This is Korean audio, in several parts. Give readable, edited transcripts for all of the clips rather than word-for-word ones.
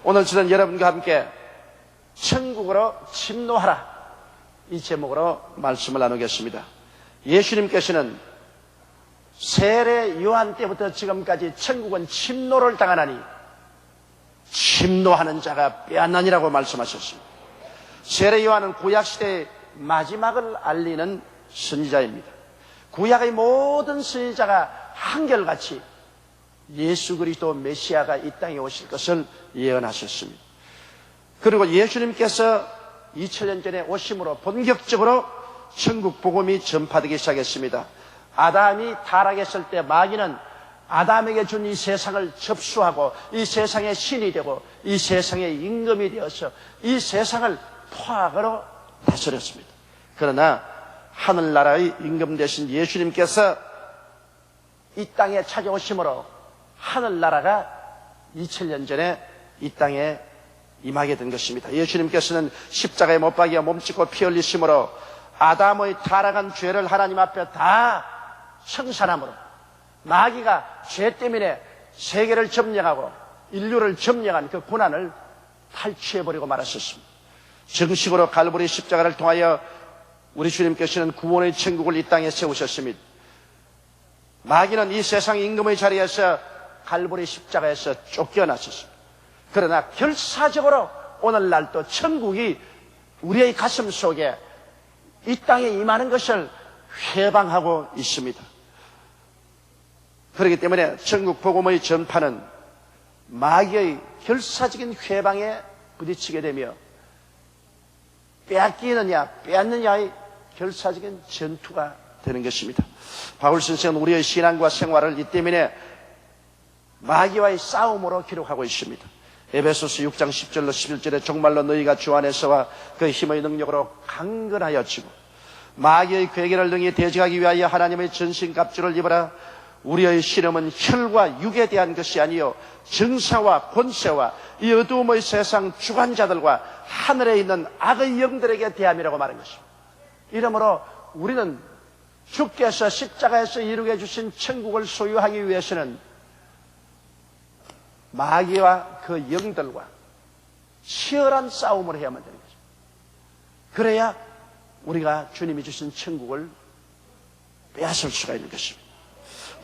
오늘 저는 여러분과 함께 천국으로 침노하라, 이 제목으로 말씀을 나누겠습니다. 예수님께서는 세례 요한 때부터 지금까지 천국은 침노를 당하나니 침노하는 자가 빼앗나니라고 말씀하셨습니다. 세례 요한은 구약시대의 마지막을 알리는 선지자입니다. 구약의 모든 선지자가 한결같이 예수 그리스도 메시아가 이 땅에 오실 것을 예언하셨습니다. 그리고 예수님께서 2000년 전에 오심으로 본격적으로 천국 복음이 전파되기 시작했습니다. 아담이 타락했을 때 마귀는 아담에게 준 이 세상을 접수하고 이 세상의 신이 되고 이 세상의 임금이 되어서 이 세상을 포악으로 다스렸습니다. 그러나 하늘나라의 임금 되신 예수님께서 이 땅에 찾아오심으로 하늘나라가 2000년 전에 이 땅에 임하게 된 것입니다. 예수님께서는 십자가에 못 박여 몸짓고 피 흘리심으로 아담의 타락한 죄를 하나님 앞에 다 청산함으로 마귀가 죄 때문에 세계를 점령하고 인류를 점령한 그 고난을 탈취해버리고 말았었습니다. 정식으로 갈보리 십자가를 통하여 우리 주님께서는 구원의 천국을 이 땅에 세우셨습니다. 마귀는 이 세상 임금의 자리에서 갈보리 십자가에서 쫓겨났었습니다. 그러나 결사적으로 오늘날 또 천국이 우리의 가슴 속에 이 땅에 임하는 것을 회방하고 있습니다. 그렇기 때문에 천국 복음의 전파는 마귀의 결사적인 회방에 부딪히게 되며 빼앗기느냐 빼앗느냐의 결사적인 전투가 되는 것입니다. 바울 선생은 우리의 신앙과 생활을 이 때문에 마귀와의 싸움으로 기록하고 있습니다. 에베소서 6장 10절로 11절에 정말로 너희가 주 안에서와 그 힘의 능력으로 강건하여 지고 마귀의 괴계를 능히 대적하기 위하여 하나님의 전신갑주를 입어라. 우리의 신음은 혈과 육에 대한 것이 아니요 정사와 권세와 이 어두움의 세상 주관자들과 하늘에 있는 악의 영들에게 대함이라고 말한 것입니다. 이러므로 우리는 주께서 십자가에서 이루게 해주신 천국을 소유하기 위해서는 마귀와 그 영들과 치열한 싸움을 해야만 되는 것입니다. 그래야 우리가 주님이 주신 천국을 빼앗을 수가 있는 것입니다.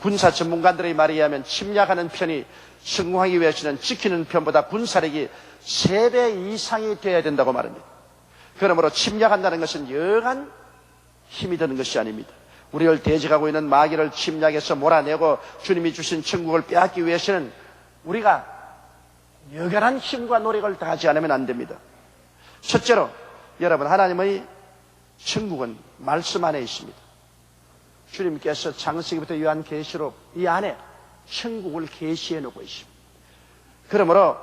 군사 전문가들의 말에 의하면 침략하는 편이 성공하기 위해서는 지키는 편보다 군사력이 3배 이상이 되어야 된다고 말합니다. 그러므로 침략한다는 것은 여간 힘이 드는 것이 아닙니다. 우리를 대적하고 있는 마귀를 침략해서 몰아내고 주님이 주신 천국을 빼앗기 위해서는 우리가 여간한 힘과 노력을 다하지 않으면 안 됩니다. 첫째로 여러분, 하나님의 천국은 말씀 안에 있습니다. 주님께서 창세기부터 요한계시록 이 안에 천국을 계시해 놓고 있습니다. 그러므로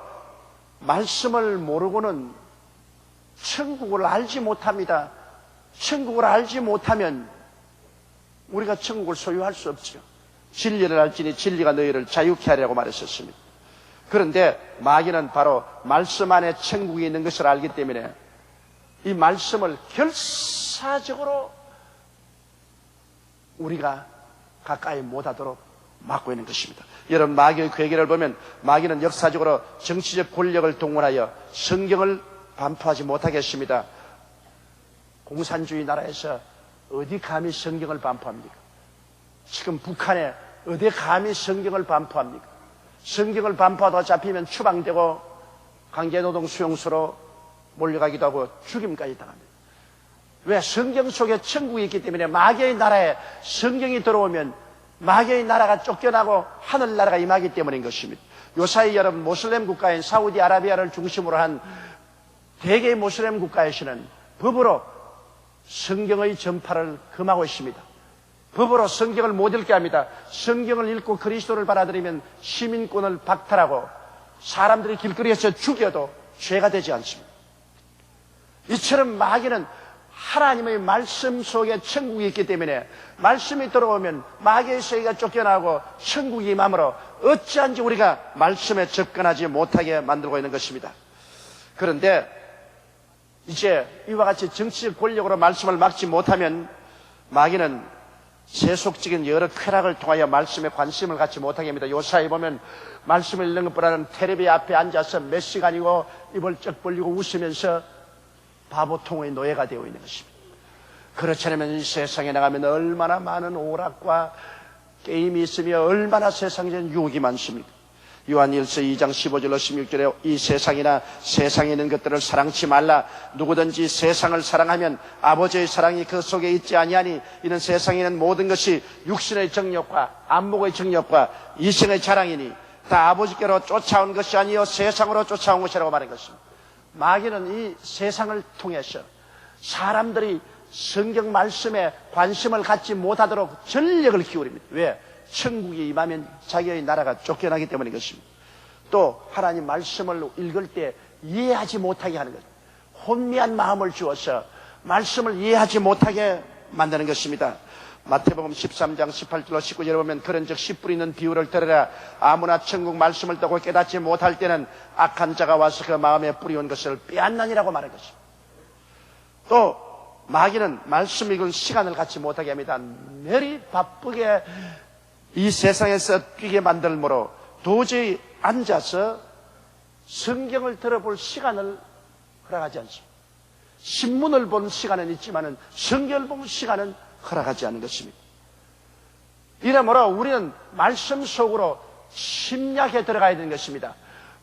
말씀을 모르고는 천국을 알지 못합니다. 천국을 알지 못하면 우리가 천국을 소유할 수 없죠. 진리를 알지니 진리가 너희를 자유케 하리라고 말했었습니다. 그런데 마귀는 바로 말씀 안에 천국이 있는 것을 알기 때문에 이 말씀을 결사적으로 우리가 가까이 못하도록 막고 있는 것입니다. 여러분, 마귀의 괴계를 보면 마귀는 역사적으로 정치적 권력을 동원하여 성경을 반포하지 못하게 했습니다. 공산주의 나라에서 어디 감히 성경을 반포합니까? 지금 북한에 어디 감히 성경을 반포합니까? 성경을 반포하다가 잡히면 추방되고 강제노동 수용소로 몰려가기도 하고 죽임까지 당합니다. 왜? 성경 속에 천국이 있기 때문에 마귀의 나라에 성경이 들어오면 마귀의 나라가 쫓겨나고 하늘나라가 임하기 때문인 것입니다. 요사이 여러분, 모슬렘 국가인 사우디아라비아를 중심으로 한 대개의 모슬렘 국가에서는 법으로 성경의 전파를 금하고 있습니다. 법으로 성경을 못 읽게 합니다. 성경을 읽고 그리스도를 받아들이면 시민권을 박탈하고 사람들이 길거리에서 죽여도 죄가 되지 않습니다. 이처럼 마귀는 하나님의 말씀 속에 천국이 있기 때문에 말씀이 들어오면 마귀의 세계가 쫓겨나고 천국이 임함으로 어찌한지 우리가 말씀에 접근하지 못하게 만들고 있는 것입니다. 그런데 이제 이와 같이 정치적 권력으로 말씀을 막지 못하면 마귀는 세속적인 여러 쾌락을 통하여 말씀에 관심을 갖지 못하게 합니다. 요사이 보면 말씀을 읽는 것보다는 텔레비 앞에 앉아서 몇 시간이고 입을 쩍 벌리고 웃으면서 바보통의 노예가 되어 있는 것입니다. 그렇지 않으면 이 세상에 나가면 얼마나 많은 오락과 게임이 있으며 얼마나 세상에는 유혹이 많습니까? 요한일서 2장 15절로 16절에 이 세상이나 세상에 있는 것들을 사랑치 말라. 누구든지 세상을 사랑하면 아버지의 사랑이 그 속에 있지 아니하니 이는 세상에 있는 모든 것이 육신의 정욕과 안목의 정욕과 이생의 자랑이니 다 아버지께로 쫓아온 것이 아니요 세상으로 쫓아온 것이라고 말한 것입니다. 마귀는 이 세상을 통해서 사람들이 성경 말씀에 관심을 갖지 못하도록 전력을 기울입니다. 왜? 천국이 임하면 자기의 나라가 쫓겨나기 때문인 것입니다. 또 하나님 말씀을 읽을 때 이해하지 못하게 하는 것, 혼미한 마음을 주어서 말씀을 이해하지 못하게 만드는 것입니다. 마태복음 13장 18절로 19절에 보면 그런즉 씨 뿌리는 비유를 들으라. 아무나 천국 말씀을 듣고 깨닫지 못할 때는 악한 자가 와서 그 마음에 뿌리온 것을 빼앗나니라고 말한 것입니다. 또 마귀는 말씀 읽을 시간을 갖지 못하게 합니다. 매일 바쁘게 이 세상에서 뛰게 만들므로 도저히 앉아서 성경을 들어볼 시간을 허락하지 않습니다. 신문을 본 시간은 있지만 성경을 본 시간은 허락하지 않는 것입니다. 이러므로 우리는 말씀 속으로 침략해 들어가야 되는 것입니다.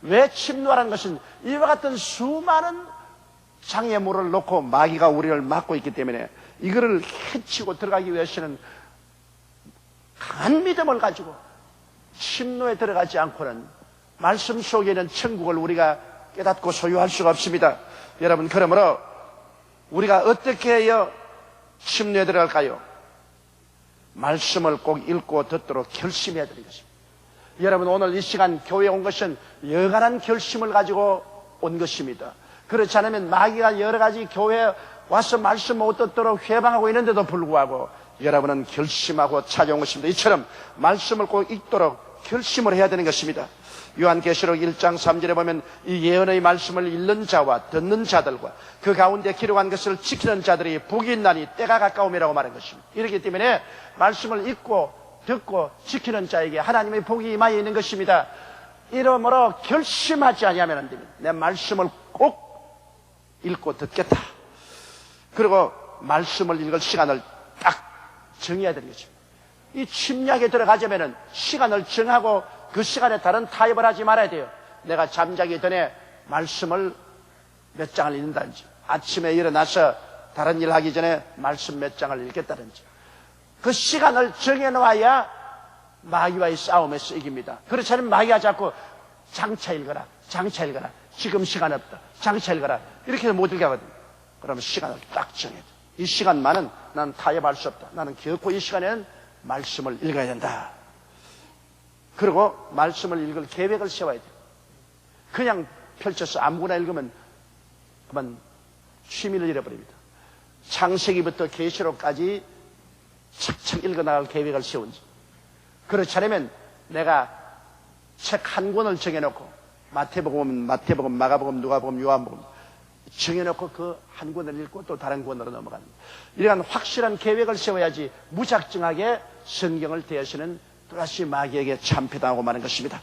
왜 침노하는 것은 이와 같은 수많은 장애물을 놓고 마귀가 우리를 막고 있기 때문에 이거를 해치고 들어가기 위해서는 강한 믿음을 가지고 침노에 들어가지 않고는 말씀 속에 있는 천국을 우리가 깨닫고 소유할 수가 없습니다. 여러분, 그러므로 우리가 어떻게 해야 침노에 들어갈까요? 말씀을 꼭 읽고 듣도록 결심해야 되는 것입니다. 여러분, 오늘 이 시간 교회에 온 것은 여간한 결심을 가지고 온 것입니다. 그렇지 않으면 마귀가 여러 가지 교회에 와서 말씀 못 듣도록 회방하고 있는데도 불구하고 여러분은 결심하고 찾아온 것입니다. 이처럼 말씀을 꼭 읽도록 결심을 해야 되는 것입니다. 요한계시록 1장 3절에 보면 이 예언의 말씀을 읽는 자와 듣는 자들과 그 가운데 기록한 것을 지키는 자들이 복이 있나니 때가 가까움이라고 말한 것입니다. 이렇기 때문에 말씀을 읽고 듣고 지키는 자에게 하나님의 복이 임하여 있는 것입니다. 이러므로 결심하지 아니하면 안 됩니다. 내 말씀을 꼭 읽고 듣겠다. 그리고 말씀을 읽을 시간을 딱 정해야 되는 거죠. 이 침략에 들어가자면 시간을 정하고 그 시간에 다른 타협을 하지 말아야 돼요. 내가 잠자기 전에 말씀을 몇 장을 읽는다든지, 아침에 일어나서 다른 일 하기 전에 말씀 몇 장을 읽겠다든지, 그 시간을 정해놓아야 마귀와의 싸움에서 이깁니다. 그렇지 않으면 마귀가 자꾸 장차 읽어라, 장차 읽어라, 지금 시간 없다, 장차 읽어라, 이렇게 못 읽게 하거든요. 그러면 시간을 딱 정해야 돼. 이 시간만은 나는 타협할 수 없다. 나는 결코 이 시간에는 말씀을 읽어야 된다. 그리고 말씀을 읽을 계획을 세워야 돼. 그냥 펼쳐서 아무거나 읽으면 그만 취미를 잃어버립니다. 창세기부터 계시록까지 착착 읽어나갈 계획을 세운지. 그렇지 않으면 내가 책 한 권을 정해놓고 마태복음, 마가복음, 누가복음, 요한복음 정해놓고 그 한 권을 읽고 또 다른 권으로 넘어가는, 이러한 확실한 계획을 세워야지 무작정하게 성경을 대하시는 또다시 마귀에게 참패당하고 마는 것입니다.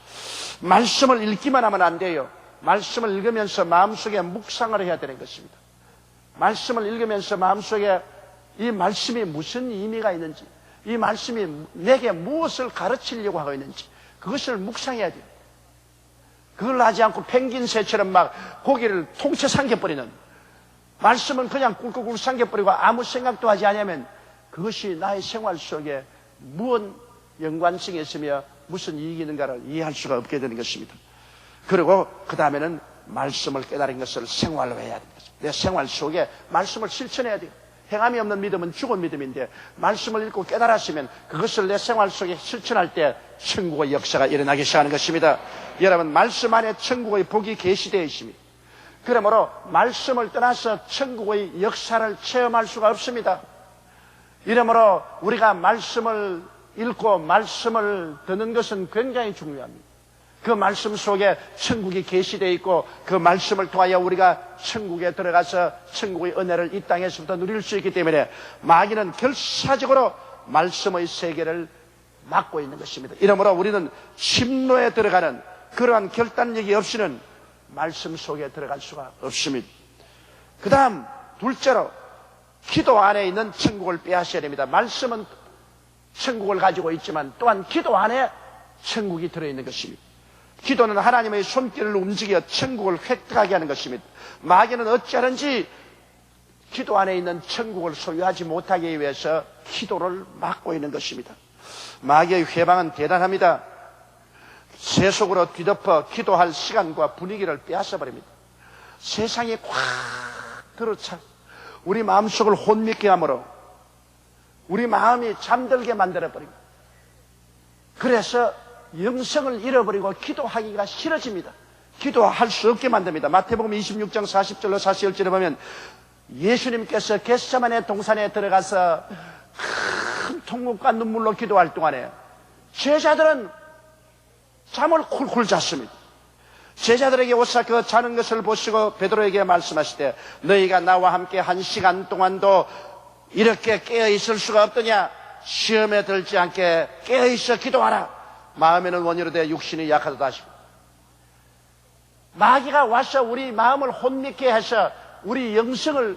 말씀을 읽기만 하면 안 돼요. 말씀을 읽으면서 마음속에 묵상을 해야 되는 것입니다. 말씀을 읽으면서 마음속에 이 말씀이 무슨 의미가 있는지, 이 말씀이 내게 무엇을 가르치려고 하고 있는지 그것을 묵상해야 돼요. 그걸 하지 않고 펭귄 새처럼 막 고기를 통째 삼켜버리는, 말씀은 그냥 꿀꿀꿀 삼켜버리고 아무 생각도 하지 않으면 그것이 나의 생활 속에 무슨 연관성이 있으며 무슨 이익이 있는가를 이해할 수가 없게 되는 것입니다. 그리고 그 다음에는 말씀을 깨달은 것을 생활로 해야 됩니다. 내 생활 속에 말씀을 실천해야 돼요. 행함이 없는 믿음은 죽은 믿음인데 말씀을 읽고 깨달았으면 그것을 내 생활 속에 실천할 때 천국의 역사가 일어나기 시작하는 것입니다. 여러분, 말씀 안에 천국의 복이 계시되어 있습니다. 그러므로 말씀을 떠나서 천국의 역사를 체험할 수가 없습니다. 이러므로 우리가 말씀을 읽고 말씀을 듣는 것은 굉장히 중요합니다. 그 말씀 속에 천국이 계시되어 있고 그 말씀을 통하여 우리가 천국에 들어가서 천국의 은혜를 이 땅에서부터 누릴 수 있기 때문에 마귀는 결사적으로 말씀의 세계를 막고 있는 것입니다. 이러므로 우리는 침노에 들어가는 그러한 결단력이 없이는 말씀 속에 들어갈 수가 없습니다. 그 다음 둘째로 기도 안에 있는 천국을 빼앗아야 됩니다. 말씀은 천국을 가지고 있지만 또한 기도 안에 천국이 들어있는 것입니다. 기도는 하나님의 손길을 움직여 천국을 획득하게 하는 것입니다. 마귀는 어찌하는지 기도 안에 있는 천국을 소유하지 못하기 위해서 기도를 막고 있는 것입니다. 마귀의 회방은 대단합니다. 세속으로 뒤덮어 기도할 시간과 분위기를 빼앗아버립니다. 세상이 꽉 들어차 우리 마음속을 혼미케 함으로 우리 마음이 잠들게 만들어버립니다. 그래서 영성을 잃어버리고 기도하기가 싫어집니다. 기도할 수 없게 만듭니다. 마태복음 26장 40절로 41절에 보면 예수님께서 겟세마네 동산에 들어가서 큰 통곡과 눈물로 기도할 동안에 제자들은 잠을 쿨쿨 잤습니다. 제자들에게 오사 그 자는 것을 보시고 베드로에게 말씀하시되 너희가 나와 함께 1시간 동안도 이렇게 깨어있을 수가 없더냐. 시험에 들지 않게 깨어있어 기도하라. 마음에는 원이로되 육신이 약하도다 하시고 마귀가 와서 우리 마음을 혼미케 해서 우리 영성을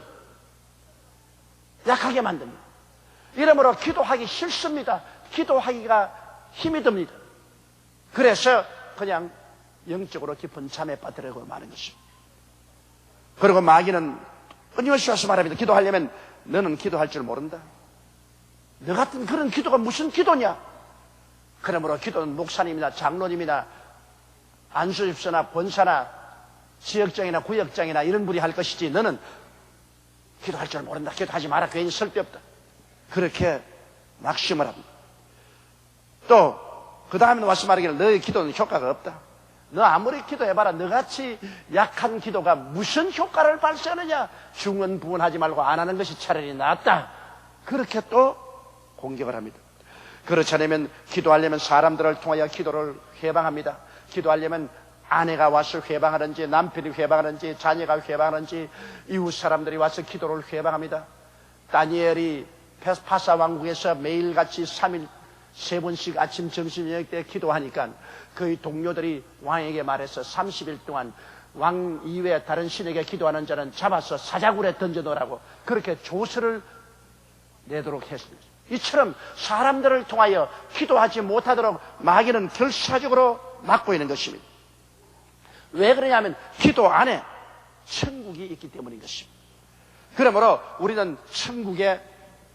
약하게 만듭니다. 이러므로 기도하기 싫습니다. 기도하기가 힘이 듭니다. 그래서 그냥 영적으로 깊은 잠에 빠뜨리고 마는 것입니다. 그리고 마귀는 끊임없이 와서 말합니다. 기도하려면 너는 기도할 줄 모른다. 너 같은 그런 기도가 무슨 기도냐. 그러므로 기도는 목사님이나 장로님이나 안수집사나 본사나 지역장이나 구역장이나 이런 분이 할 것이지 너는 기도할 줄 모른다. 기도하지 마라. 괜히 쓸데없다. 그렇게 낙심을 합니다. 또 그 다음에 와서 말하기를 너의 기도는 효과가 없다. 너 아무리 기도해봐라. 너같이 약한 기도가 무슨 효과를 발생하느냐. 중언부언하지 말고 안 하는 것이 차라리 낫다. 그렇게 또 공격을 합니다. 그렇지 않으면 기도하려면 사람들을 통하여 기도를 회방합니다. 기도하려면 아내가 와서 회방하는지 남편이 회방하는지 자녀가 회방하는지 이웃 사람들이 와서 기도를 회방합니다. 다니엘이 파사 왕국에서 매일같이 3일 3번씩 아침 점심 저녁 때 기도하니까 그의 동료들이 왕에게 말해서 30일 동안 왕 이외에 다른 신에게 기도하는 자는 잡아서 사자굴에 던져놓으라고 그렇게 조서를 내도록 했습니다. 이처럼 사람들을 통하여 기도하지 못하도록 마귀는 결사적으로 막고 있는 것입니다. 왜 그러냐면 기도 안에 천국이 있기 때문인 것입니다. 그러므로 우리는 천국에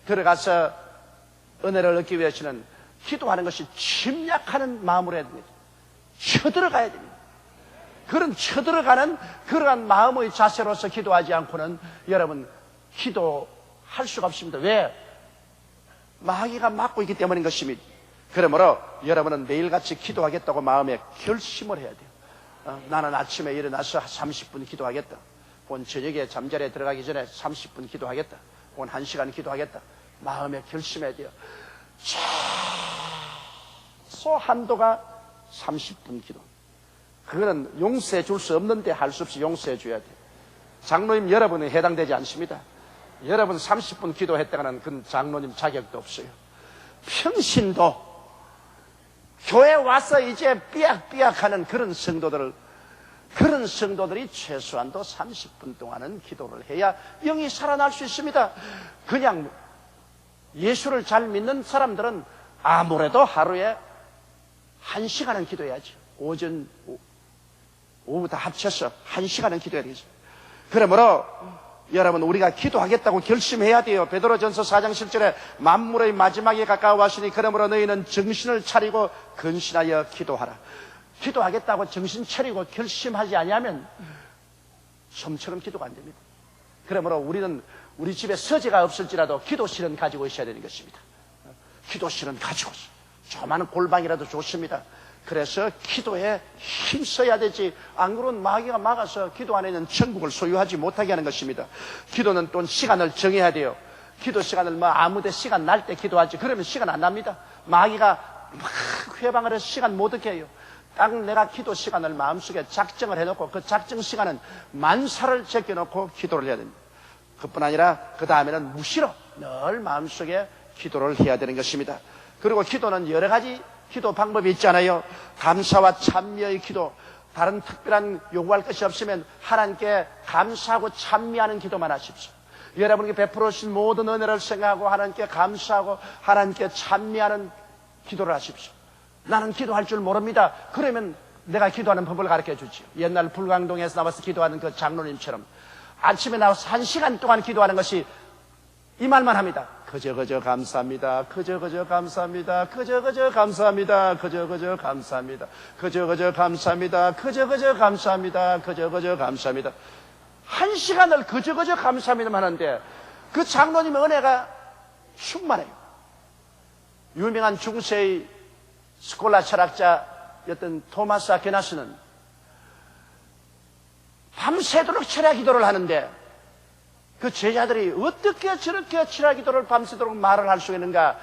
들어가서 은혜를 얻기 위해서는 기도하는 것이 침략하는 마음으로 해야 됩니다. 쳐들어가야 됩니다. 그런 쳐들어가는 그러한 마음의 자세로서 기도하지 않고는 여러분 기도할 수가 없습니다. 왜? 마귀가 막고 있기 때문인 것입니다. 그러므로 여러분은 매일같이 기도하겠다고 마음에 결심을 해야 돼요. 나는 아침에 일어나서 30분 기도하겠다. 혹은 저녁에 잠자리에 들어가기 전에 30분 기도하겠다. 혹은 1시간 기도하겠다. 마음에 결심해야 돼요. 최소 한도가 30분 기도. 그거는 용서해 줄 수 없는데 할 수 없이 용서해 줘야 돼요. 장로님 여러분은 해당되지 않습니다. 여러분 30분 기도했다가는 그 장로님 자격도 없어요. 평신도 교회 와서 이제 삐약삐약하는 그런 성도들이 최소한도 30분 동안은 기도를 해야 영이 살아날 수 있습니다. 그냥 예수를 잘 믿는 사람들은 아무래도 하루에 1시간은 기도해야죠. 오전, 오후 다 합쳐서 1시간은 기도해야 되겠죠. 그러므로 여러분 우리가 기도하겠다고 결심해야 돼요. 베드로전서 4장 7절에 만물의 마지막에 가까워하시니 그러므로 너희는 정신을 차리고 근신하여 기도하라. 기도하겠다고 정신 차리고 결심하지 아니하면 좀처럼 기도가 안 됩니다. 그러므로 우리는 우리 집에 서재가 없을지라도 기도실은 가지고 있어야 되는 것입니다. 기도실은 가지고 있어요. 조그마한 골방이라도 좋습니다. 그래서 기도에 힘써야 되지. 안 그러면 마귀가 막아서 기도 안에 있는 천국을 소유하지 못하게 하는 것입니다. 기도는 또 시간을 정해야 돼요. 기도 시간을 뭐 아무데 시간 날 때 기도하지. 그러면 시간 안 납니다. 마귀가 막 회방을 해서 시간 못 얻게 해요. 딱 내가 기도 시간을 마음속에 작정을 해놓고 그 작정 시간은 만사를 제껴놓고 기도를 해야 됩니다. 그뿐 아니라 그 다음에는 무시로 늘 마음속에 기도를 해야 되는 것입니다. 그리고 기도는 여러 가지 기도 방법이 있잖아요. 감사와 찬미의 기도, 다른 특별한 요구할 것이 없으면 하나님께 감사하고 찬미하는 기도만 하십시오. 여러분께 베풀어 주신 모든 은혜를 생각하고 하나님께 감사하고 하나님께 찬미하는 기도를 하십시오. 나는 기도할 줄 모릅니다. 그러면 내가 기도하는 법을 가르쳐 주지요. 옛날 불광동에서 나와서 기도하는 그 장로님처럼 아침에 나와서 1시간 동안 기도하는 것이 이 말만 합니다. 그저 감사합니다. 그저 감사합니다. 그저 감사합니다. 그저 감사합니다. 그저 감사합니다. 그저 감사합니다. 그저 감사합니다. 1시간을 그저 감사합니다만 하는데 그 장로님의 은혜가 충만해요. 유명한 중세의 스콜라 철학자였던 토마스 아퀴나스는 밤새도록 철야 기도를 하는데 그 제자들이 어떻게 저렇게 철야 기도를 밤새도록 말을 할 수 있는가,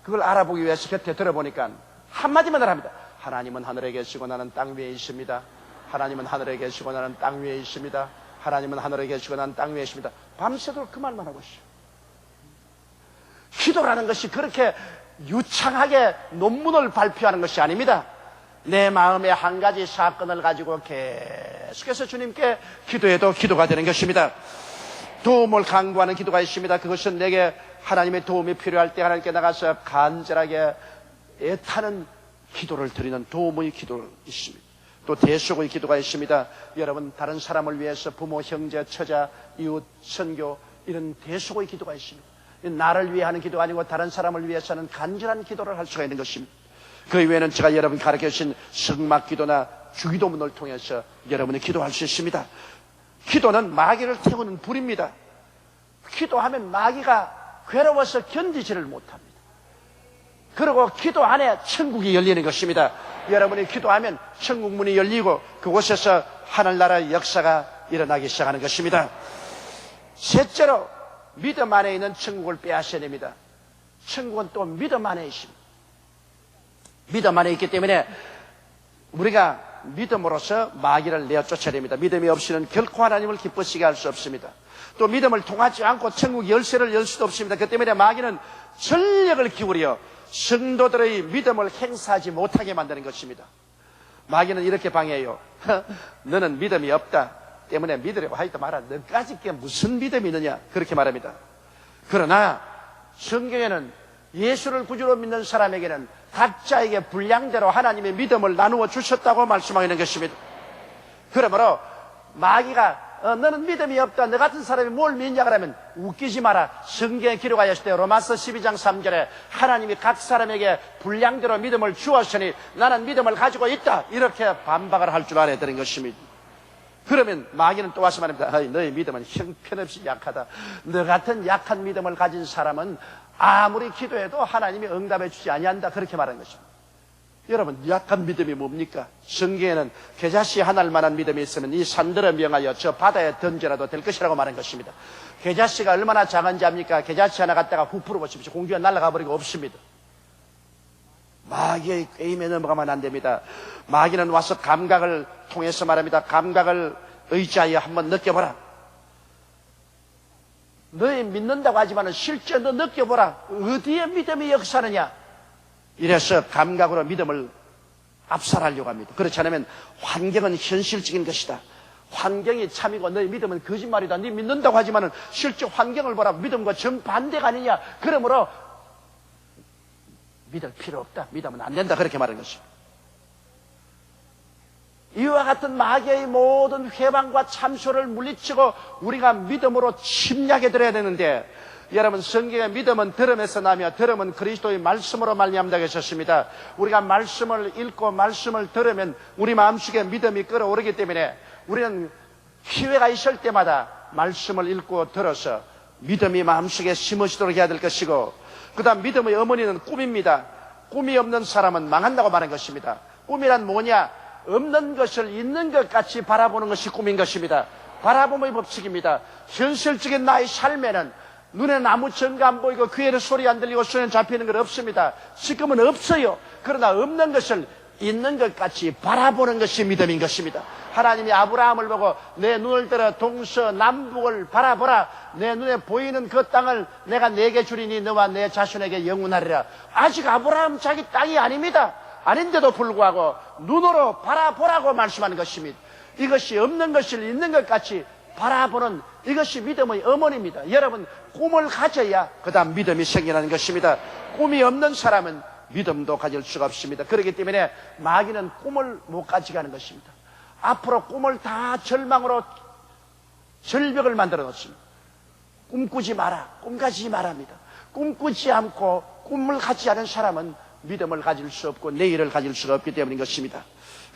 그걸 알아보기 위해서 곁에 들어보니까 한마디만 합니다. 하나님은 하늘에 계시고 나는 땅 위에 있습니다. 하나님은 하늘에 계시고 나는 땅 위에 있습니다. 하나님은 하늘에 계시고 나는 땅 위에 있습니다. 밤새도록 그 말만 하고 있어요. 기도라는 것이 그렇게 유창하게 논문을 발표하는 것이 아닙니다. 내 마음에 한 가지 사건을 가지고 계속해서 주님께 기도해도 기도가 되는 것입니다. 도움을 강구하는 기도가 있습니다. 그것은 내게 하나님의 도움이 필요할 때 하나님께 나가서 간절하게 애타는 기도를 드리는 도움의 기도가 있습니다. 또 대속의 기도가 있습니다. 여러분, 다른 사람을 위해서 부모, 형제, 처자, 이웃, 선교, 이런 대속의 기도가 있습니다. 나를 위해 하는 기도가 아니고 다른 사람을 위해서 하는 간절한 기도를 할 수가 있는 것입니다. 그 이외에는 제가 여러분 가르쳐 주신 성막 기도나 주기도문을 통해서 여러분이 기도할 수 있습니다. 기도는 마귀를 태우는 불입니다. 기도하면 마귀가 괴로워서 견디지를 못합니다. 그리고 기도 안에 천국이 열리는 것입니다. 여러분이 기도하면 천국 문이 열리고 그곳에서 하늘나라의 역사가 일어나기 시작하는 것입니다. 셋째로, 믿음 안에 있는 천국을 빼앗아야 됩니다. 천국은 또 믿음 안에 있습니다. 믿음 안에 있기 때문에 우리가 믿음으로써 마귀를 내어쫓아야 됩니다. 믿음이 없이는 결코 하나님을 기쁘시게 할 수 없습니다. 또 믿음을 통하지 않고 천국 열쇠를 열 수도 없습니다. 그 때문에 마귀는 전력을 기울여 성도들의 믿음을 행사하지 못하게 만드는 것입니다. 마귀는 이렇게 방해해요. 너는 믿음이 없다 때문에 믿으려고 하지도 마라. 너까지 게 무슨 믿음이 있느냐, 그렇게 말합니다. 그러나 성경에는 예수를 구주로 믿는 사람에게는 각자에게 분량대로 하나님의 믿음을 나누어 주셨다고 말씀하고 있는 것입니다. 그러므로 마귀가 너는 믿음이 없다, 너 같은 사람이 뭘 믿냐 그러면 웃기지 마라. 성경에 기록하였을 때 로마서 12장 3절에 하나님이 각 사람에게 분량대로 믿음을 주었으니 나는 믿음을 가지고 있다, 이렇게 반박을 할 줄 알아야 되는 것입니다. 그러면 마귀는 또 와서 말합니다. 너의 믿음은 형편없이 약하다. 너 같은 약한 믿음을 가진 사람은 아무리 기도해도 하나님이 응답해 주지 아니한다, 그렇게 말하는 것입니다. 여러분, 약한 믿음이 뭡니까? 성경에는 겨자씨 하나만한 믿음이 있으면 이 산들을 명하여 저 바다에 던져라도 될 것이라고 말한 것입니다. 겨자씨가 얼마나 작은지 압니까? 겨자씨 하나 갖다가 훅 풀어보십시오. 공중에 날아가 버리고 없습니다. 마귀의 꾀임에 넘어가면 안 됩니다. 마귀는 와서 감각을 통해서 말합니다. 감각을 의지하여 한번 느껴보라. 너희 믿는다고 하지만 실제 너 느껴보라. 어디에 믿음이 역사하느냐. 이래서 감각으로 믿음을 압살하려고 합니다. 그렇지 않으면 환경은 현실적인 것이다. 환경이 참이고 너희 믿음은 거짓말이다. 네 믿는다고 하지만 실제 환경을 보라. 믿음과 정반대가 아니냐. 그러므로 믿을 필요 없다. 믿으면 안 된다. 그렇게 말하는 것입니다. 이와 같은 마귀의 모든 회방과 참소를 물리치고 우리가 믿음으로 침략해 드려야 되는데, 여러분, 성경의 믿음은 들음에서 나며 들음은 그리스도의 말씀으로 말미암다 하셨습니다. 우리가 말씀을 읽고 말씀을 들으면 우리 마음속에 믿음이 끌어오르기 때문에 우리는 기회가 있을 때마다 말씀을 읽고 들어서 믿음이 마음속에 심어지도록 해야 될 것이고, 그 다음 믿음의 어머니는 꿈입니다. 꿈이 없는 사람은 망한다고 말한 것입니다. 꿈이란 뭐냐? 없는 것을 있는 것 같이 바라보는 것이 꿈인 것입니다. 바라봄의 법칙입니다. 현실적인 나의 삶에는 눈에는 아무 증거 안 보이고 귀에는 소리 안 들리고 손에 잡히는 건 없습니다. 지금은 없어요. 그러나 없는 것을 있는 것 같이 바라보는 것이 믿음인 것입니다. 하나님이 아브라함을 보고 내 눈을 들어 동서남북을 바라보라. 내 눈에 보이는 그 땅을 내가 내게 주리니 너와 내 자손에게 영원하리라. 아직 아브라함 자기 땅이 아닙니다. 아닌데도 불구하고 눈으로 바라보라고 말씀하는 것입니다. 이것이 없는 것을 있는 것 같이 바라보는 이것이 믿음의 어머니입니다. 여러분, 꿈을 가져야 그 다음 믿음이 생기는 것입니다. 꿈이 없는 사람은 믿음도 가질 수가 없습니다. 그렇기 때문에 마귀는 꿈을 못 가지게 하는 것입니다. 앞으로 꿈을 다 절망으로 절벽을 만들어 놓습니다. 꿈꾸지 마라, 꿈 가지지 말합니다. 꿈꾸지 않고 꿈을 갖지 않은 사람은 믿음을 가질 수 없고 내일을 가질 수가 없기 때문인 것입니다.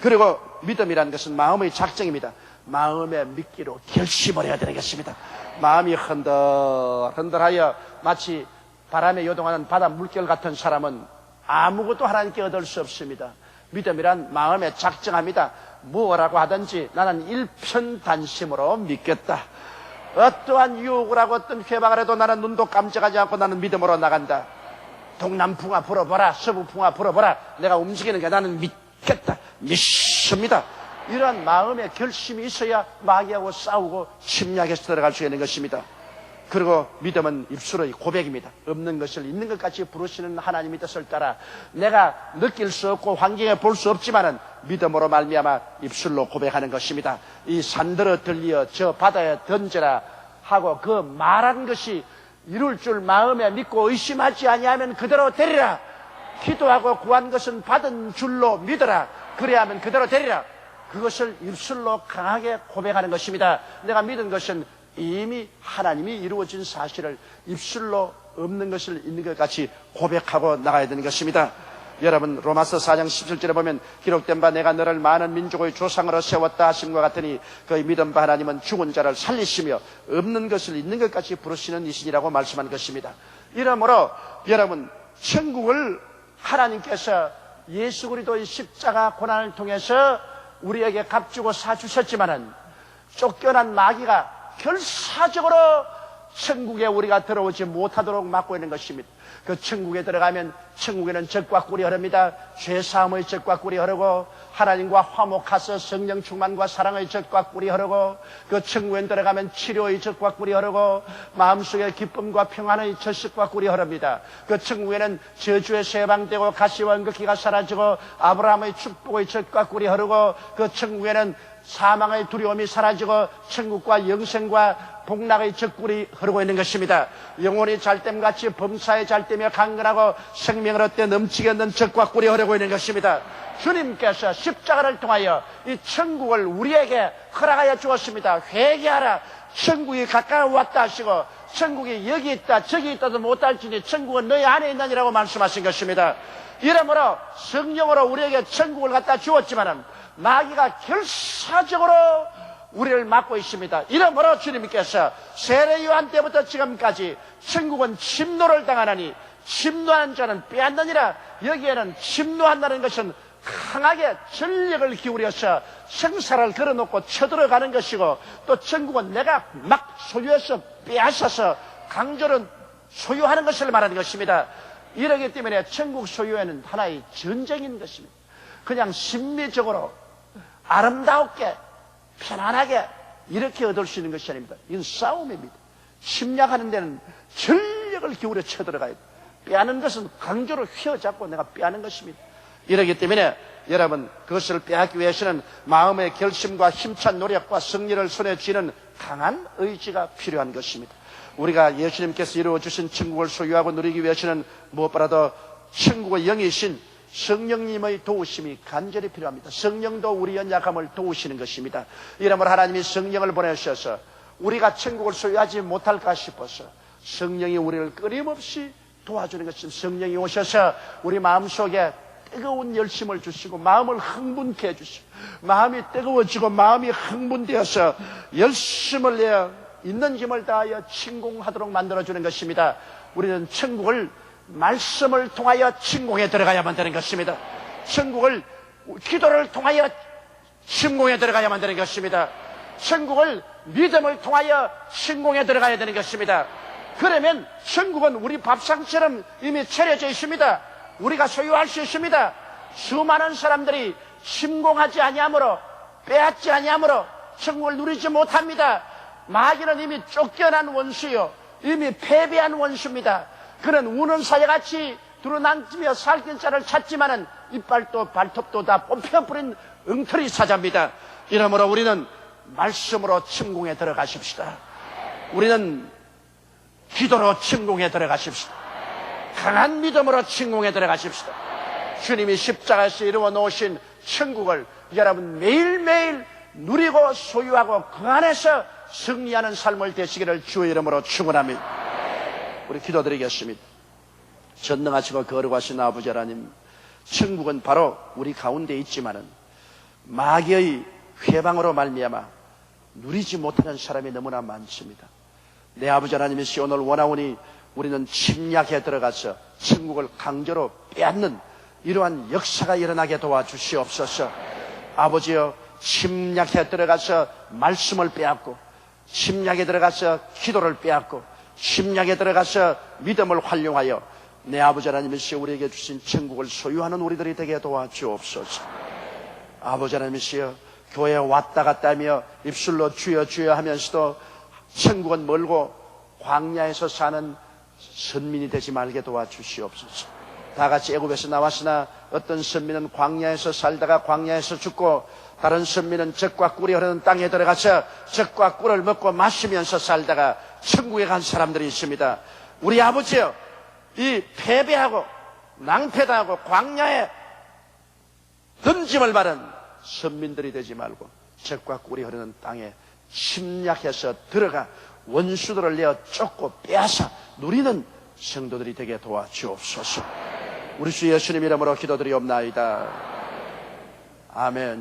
그리고 믿음이라는 것은 마음의 작정입니다. 마음에 믿기로 결심을 해야 되는 것입니다. 마음이 흔들흔들하여 마치 바람에 요동하는 바다 물결 같은 사람은 아무것도 하나님께 얻을 수 없습니다. 믿음이란 마음에 작정합니다. 무엇라고 하든지 나는 일편단심으로 믿겠다. 어떠한 유혹을 하고 어떤 회방을 해도 나는 눈도 깜짝하지 않고 나는 믿음으로 나간다. 동남풍아 불어보라, 서부풍아 불어보라. 내가 움직이는 게 나는 믿겠다, 믿습니다. 이러한 마음의 결심이 있어야 마귀하고 싸우고 침략해서 들어갈 수 있는 것입니다. 그리고 믿음은 입술의 고백입니다. 없는 것을 있는 것 같이 부르시는 하나님의 뜻을 따라 내가 느낄 수 없고 환경에 볼 수 없지만은 믿음으로 말미암아 입술로 고백하는 것입니다. 이 산들어 들리어 저 바다에 던져라 하고 그 말한 것이 이룰 줄 마음에 믿고 의심하지 아니하면 그대로 되리라. 기도하고 구한 것은 받은 줄로 믿어라. 그래야만 그대로 되리라. 그것을 입술로 강하게 고백하는 것입니다. 내가 믿은 것은 이미 하나님이 이루어진 사실을 입술로 없는 것을 있는 것 같이 고백하고 나가야 되는 것입니다. 여러분, 로마서 4장 17절에 보면 기록된 바 내가 너를 많은 민족의 조상으로 세웠다 하심과 같으니 그의 믿음 바 하나님은 죽은 자를 살리시며 없는 것을 있는 것 같이 부르시는 이신이라고 말씀한 것입니다. 이러므로 여러분, 천국을 하나님께서 예수 그리스도의 십자가 고난을 통해서 우리에게 값주고 사주셨지만은 쫓겨난 마귀가 결사적으로 천국에 우리가 들어오지 못하도록 막고 있는 것입니다. 그 천국에 들어가면 천국에는 젖과 꿀이 흐릅니다. 죄사함의 젖과 꿀이 흐르고 하나님과 화목하서 성령 충만과 사랑의 젖과 꿀이 흐르고 그 천국에 들어가면 치료의 젖과 꿀이 흐르고 마음속에 기쁨과 평안의 젖과 꿀이 흐릅니다. 그 천국에는 저주에서 해방되고 가시와 은극기가 사라지고 아브라함의 축복의 젖과 꿀이 흐르고 그 천국에는 사망의 두려움이 사라지고 천국과 영생과 복락의 젖꿀이 흐르고 있는 것입니다. 영혼이 잘됨같이 범사에 잘되며 강건하고 생명을 얻되 넘치게 얻는 젖과 꿀이 흐르고 있는 것입니다. 주님께서 십자가를 통하여 이 천국을 우리에게 허락하여 주었습니다. 회개하라. 천국이 가까워 왔다 하시고 천국이 여기 있다 저기 있다도 못할지니 천국은 너희 안에 있느니라고 말씀하신 것입니다. 이러므로 성령으로 우리에게 천국을 갖다 주었지만은 마귀가 결사적으로 우리를 막고 있습니다. 이러므로 주님께서 세례 요한 때부터 지금까지 천국은 침노를 당하나니 침노하는 자는 빼앗느니라. 여기에는 침노한다는 것은 강하게 전력을 기울여서 생사를 걸어놓고 쳐들어가는 것이고 또 천국은 내가 막 소유해서 빼앗아서 강조로 소유하는 것을 말하는 것입니다. 이러기 때문에 천국 소유에는 하나의 전쟁인 것입니다. 그냥 심미적으로 아름답게 편안하게 이렇게 얻을 수 있는 것이 아닙니다. 이건 싸움입니다. 침략하는 데는 전력을 기울여 쳐들어가야 돼요. 빼앗는 것은 강조로 휘어잡고 내가 빼앗는 것입니다. 이러기 때문에 여러분, 그것을 빼앗기 위해서는 마음의 결심과 힘찬 노력과 승리를 손에 쥐는 강한 의지가 필요한 것입니다. 우리가 예수님께서 이루어주신 천국을 소유하고 누리기 위해서는 무엇보다도 천국의 영이신 성령님의 도우심이 간절히 필요합니다. 성령도 우리 연약함을 도우시는 것입니다. 이러므로 하나님이 성령을 보내셔서 우리가 천국을 소유하지 못할까 싶어서 성령이 우리를 끊임없이 도와주는 것입니다. 성령이 오셔서 우리 마음속에 뜨거운 열심을 주시고 마음을 흥분케 해주시고 마음이 뜨거워지고 마음이 흥분되어서 열심을 내어 있는 힘을 다하여 침공하도록 만들어주는 것입니다. 우리는 천국을 말씀을 통하여 침공에 들어가야만 되는 것입니다. 천국을 기도를 통하여 침공에 들어가야만 되는 것입니다. 천국을 믿음을 통하여 침공에 들어가야 되는 것입니다. 그러면 천국은 우리 밥상처럼 이미 차려져 있습니다. 우리가 소유할 수 있습니다. 수많은 사람들이 침공하지 아니하므로 빼앗지 아니하므로 천국을 누리지 못합니다. 마귀는 이미 쫓겨난 원수요, 이미 패배한 원수입니다. 그는 우는 사자같이 두루뭉치며 살균 자를 찾지만은 이빨도 발톱도 다 뽑혀버린 엉터리 사자입니다. 이러므로 우리는 말씀으로 천국에 들어가십시다. 우리는 기도로 천국에 들어가십시다. 강한 믿음으로 천국에 들어가십시다. 주님이 십자가에서 이루어 놓으신 천국을 여러분 매일매일 누리고 소유하고 그 안에서 승리하는 삶을 되시기를 주의 이름으로 축원합니다. 우리 기도드리겠습니다. 전능하시고 거룩하신 아버지 하나님, 천국은 바로 우리 가운데 있지만은 마귀의 회방으로 말미암아 누리지 못하는 사람이 너무나 많습니다. 내 아버지 하나님이 오늘 원하오니 우리는 침략에 들어가서 천국을 강제로 빼앗는 이러한 역사가 일어나게 도와주시옵소서. 아버지여, 침략에 들어가서 말씀을 빼앗고, 침략에 들어가서 기도를 빼앗고, 침략에 들어가서 믿음을 활용하여 내 아버지 하나님이시여 우리에게 주신 천국을 소유하는 우리들이 되게 도와주옵소서. 아버지 하나님이시여, 교회에 왔다 갔다 하며 입술로 주여 주여 하면서도 천국은 멀고 광야에서 사는 선민이 되지 말게 도와주시옵소서. 다 같이 애굽에서 나왔으나 어떤 선민은 광야에서 살다가 광야에서 죽고, 다른 선민은 젖과 꿀이 흐르는 땅에 들어가서 젖과 꿀을 먹고 마시면서 살다가 천국에 간 사람들이 있습니다. 우리 아버지여, 이 패배하고 낭패당하고 광야에 던짐을 받은 선민들이 되지 말고 젖과 꿀이 흐르는 땅에 침략해서 들어가 원수들을 내어 쫓고 빼앗아 누리는 성도들이 되게 도와주옵소서. 우리 주 예수님 이름으로 기도드리옵나이다. 아멘.